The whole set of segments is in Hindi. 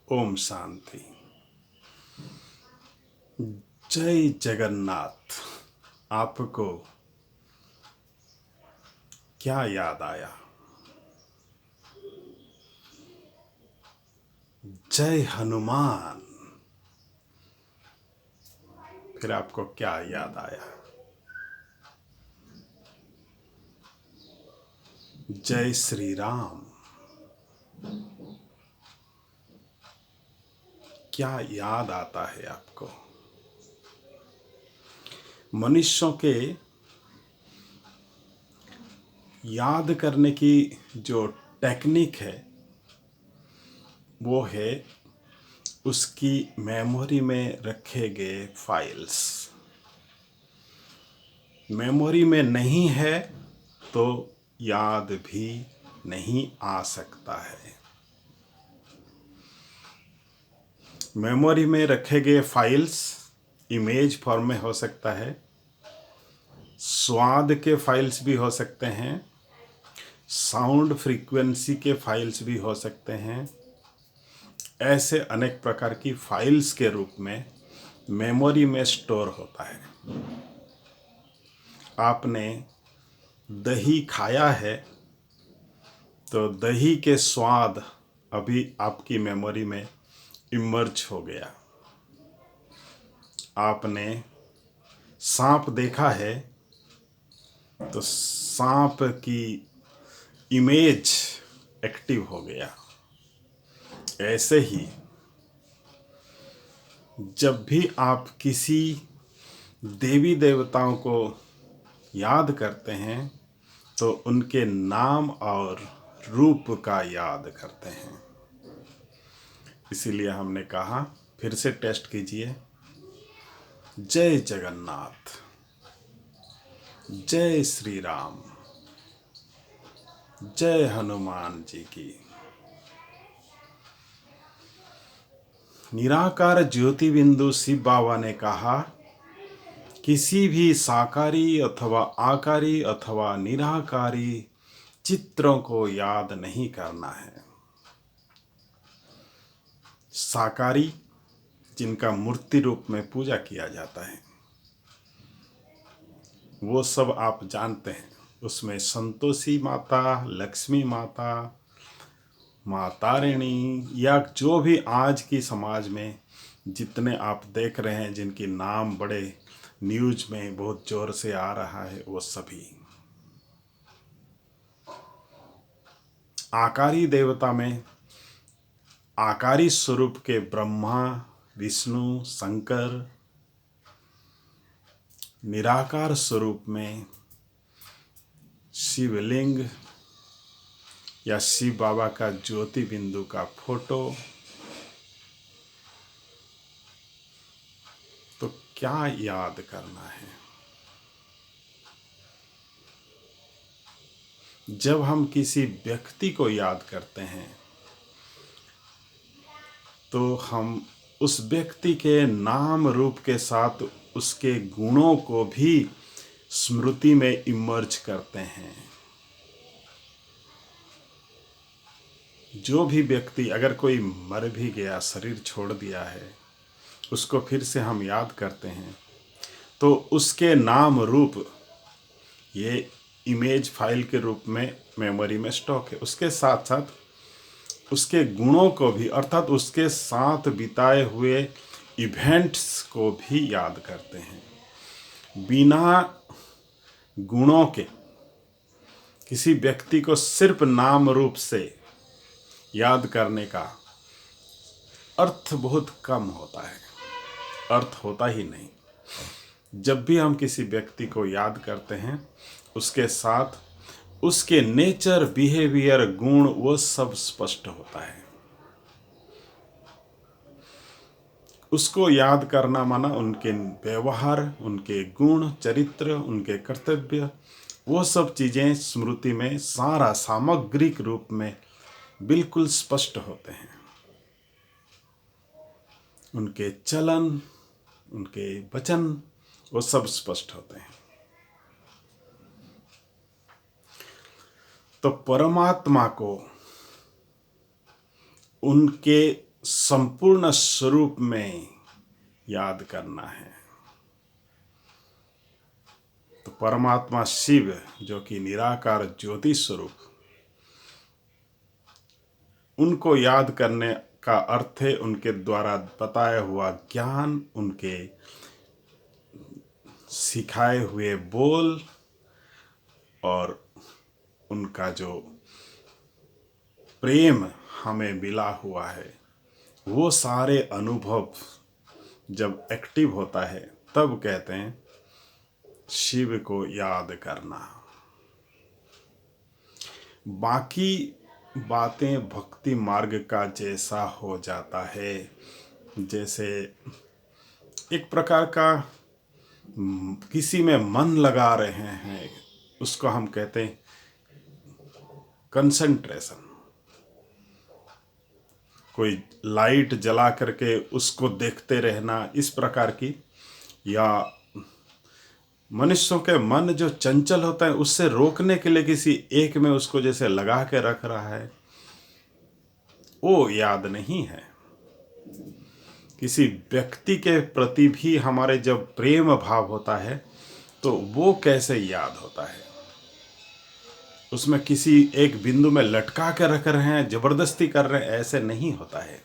ओम शांति। जय जगन्नाथ। आपको क्या याद आया? जय हनुमान। फिर आपको क्या याद आया? जय श्री राम। क्या याद आता है आपको? मनुष्यों के याद करने की जो टेक्निक है वो है उसकी मेमोरी में रखे गए फाइल्स। मेमोरी में नहीं है तो याद भी नहीं आ सकता है। मेमोरी में रखे गए फाइल्स इमेज फॉर्म में हो सकता है, स्वाद के फाइल्स भी हो सकते हैं, साउंड फ्रीक्वेंसी के फाइल्स भी हो सकते हैं। ऐसे अनेक प्रकार की फाइल्स के रूप में मेमोरी में स्टोर होता है। आपने दही खाया है तो दही के स्वाद अभी आपकी मेमोरी में इमर्ज हो गया। आपने सांप देखा है तो सांप की इमेज एक्टिव हो गया। ऐसे ही जब भी आप किसी देवी देवताओं को याद करते हैं तो उनके नाम और रूप का याद करते हैं। इसीलिए हमने कहा फिर से टेस्ट कीजिए। जय जगन्नाथ। जय श्री राम। जय हनुमान जी की। निराकार ज्योति बिंदु शिव बाबा ने कहा, किसी भी साकारी अथवा आकारी अथवा निराकारी चित्रों को याद नहीं करना है। साकारी जिनका मूर्ति रूप में पूजा किया जाता है वो सब आप जानते हैं। उसमें संतोषी माता, लक्ष्मी माता, माँ तारिणी या जो भी आज की समाज में जितने आप देख रहे हैं जिनकी नाम बड़े न्यूज में बहुत जोर से आ रहा है वो सभी। आकारी देवता में आकारी स्वरूप के ब्रह्मा, विष्णु, शंकर, निराकार स्वरूप में शिवलिंग या शिव बाबा का ज्योति बिंदु का फोटो। तो क्या याद करना है? जब हम किसी व्यक्ति को याद करते हैं तो हम उस व्यक्ति के नाम रूप के साथ उसके गुणों को भी स्मृति में इमर्ज करते हैं। जो भी व्यक्ति, अगर कोई मर भी गया, शरीर छोड़ दिया है, उसको फिर से हम याद करते हैं तो उसके नाम रूप ये इमेज फाइल के रूप में मेमोरी में स्टॉक है। उसके साथ साथ उसके गुणों को भी, अर्थात उसके साथ बिताए हुए इवेंट्स को भी याद करते हैं। बिना गुणों के किसी व्यक्ति को सिर्फ नाम रूप से याद करने का अर्थ बहुत कम होता है, अर्थ होता ही नहीं। जब भी हम किसी व्यक्ति को याद करते हैं उसके साथ उसके नेचर, बिहेवियर, गुण वो सब स्पष्ट होता है। उसको याद करना माना उनके व्यवहार, उनके गुण, चरित्र, उनके कर्तव्य, वो सब चीज़ें स्मृति में सारा सामग्रिक रूप में बिल्कुल स्पष्ट होते हैं। उनके चलन, उनके वचन वो सब स्पष्ट होते हैं। तो परमात्मा को उनके संपूर्ण स्वरूप में याद करना है। तो परमात्मा शिव जो कि निराकार ज्योति स्वरूप, उनको याद करने का अर्थ है उनके द्वारा बताया हुआ ज्ञान, उनके सिखाए हुए बोल और उनका जो प्रेम हमें मिला हुआ है, वो सारे अनुभव जब एक्टिव होता है तब कहते हैं शिव को याद करना। बाकी बातें भक्ति मार्ग का जैसा हो जाता है, जैसे एक प्रकार का किसी में मन लगा रहे हैं, उसको हम कहते हैं कंसंट्रेशन। कोई लाइट जला करके उसको देखते रहना, इस प्रकार की, या मनुष्यों के मन जो चंचल होता है उससे रोकने के लिए किसी एक में उसको जैसे लगा के रख रहा है, वो याद नहीं है। किसी व्यक्ति के प्रति भी हमारे जब प्रेम भाव होता है तो वो कैसे याद होता है, उसमें किसी एक बिंदु में लटका के रख रहे हैं, जबरदस्ती कर रहे हैं, ऐसे नहीं होता है।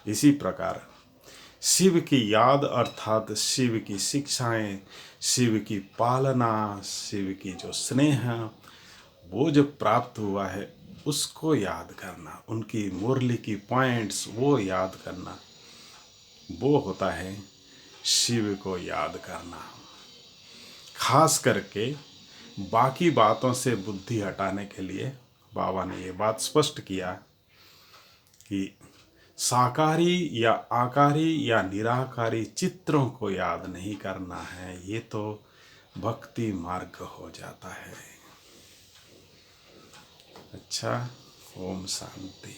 इसी प्रकार शिव की याद अर्थात शिव की शिक्षाएं, शिव की पालना, शिव की जो स्नेह, वो जो प्राप्त हुआ है उसको याद करना, उनकी मुरली की पॉइंट्स वो याद करना, वो होता है शिव को याद करना। खास करके बाकी बातों से बुद्धि हटाने के लिए बाबा ने ये बात स्पष्ट किया कि साकारी या आकारी या निराकारी चित्रों को याद नहीं करना है, ये तो भक्ति मार्ग हो जाता है। अच्छा, ओम शांति।